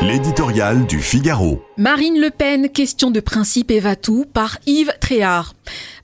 L'éditorial du Figaro. Marine Le Pen, question de principe et va-tout par Yves Tréhard.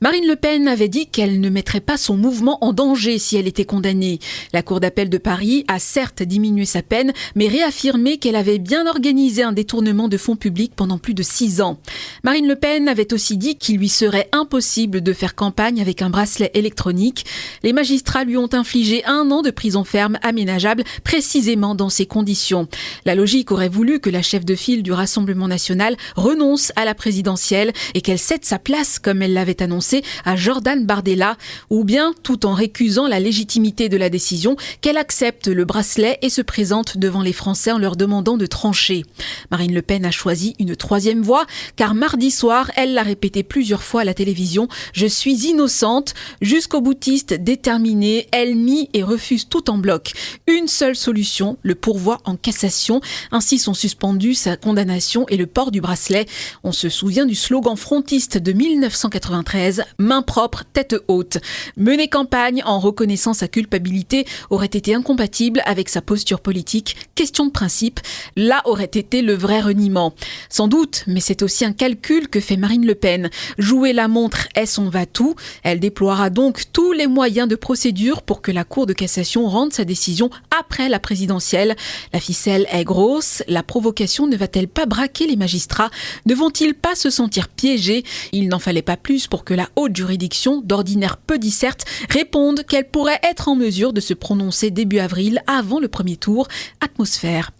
Marine Le Pen avait dit qu'elle ne mettrait pas son mouvement en danger si elle était condamnée. La Cour d'appel de Paris a certes diminué sa peine, mais réaffirmé qu'elle avait bien organisé un détournement de fonds publics pendant plus de 6 ans. Marine Le Pen avait aussi dit qu'il lui serait impossible de faire campagne avec un bracelet électronique. Les magistrats lui ont infligé 1 an de prison ferme aménageable précisément dans ces conditions. La logique aurait voulu que la chef de file du Rassemblement national renonce à la présidentielle et qu'elle cède sa place, comme elle l'avait annoncé, à Jordan Bardella, ou bien, tout en récusant la légitimité de la décision, qu'elle accepte le bracelet et se présente devant les Français en leur demandant de trancher. Marine Le Pen a choisi une 3e voie, car mardi soir, elle l'a répété plusieurs fois à la télévision, « Je suis innocente », jusqu'au boutiste déterminée, elle nie et refuse tout en bloc. Une seule solution, le pourvoi en cassation. Ainsi sont suspendus sa condamnation et le port du bracelet. On se souvient du slogan frontiste de 1993, « Main propre, tête haute ». Mener campagne en reconnaissant sa culpabilité aurait été incompatible avec sa posture politique. Question de principe, là aurait été le vrai reniement. Sans doute, mais c'est aussi un calcul que fait Marine Le Pen. Jouer la montre est son va-tout. Elle déploiera donc tous les moyens de procédure pour que la Cour de cassation rende sa décision après la présidentielle. La ficelle est grosse. La provocation ne va-t-elle pas braquer les magistrats ? Ne vont-ils pas se sentir piégés ? Il n'en fallait pas plus pour que la haute juridiction, d'ordinaire peu disserte, réponde qu'elle pourrait être en mesure de se prononcer début avril avant le premier tour. Atmosphère.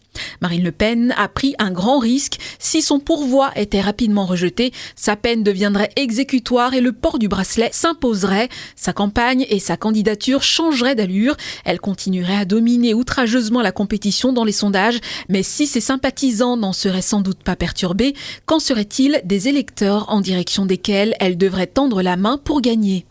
Marine Le Pen a pris un grand risque. Si son pourvoi était rapidement rejeté, sa peine deviendrait exécutoire et le port du bracelet s'imposerait. Sa campagne et sa candidature changeraient d'allure. Elle continuerait à dominer outrageusement la compétition dans les sondages. Mais si ses sympathisants n'en seraient sans doute pas perturbés, qu'en serait-il des électeurs en direction desquels elle devrait tendre la main pour gagner ?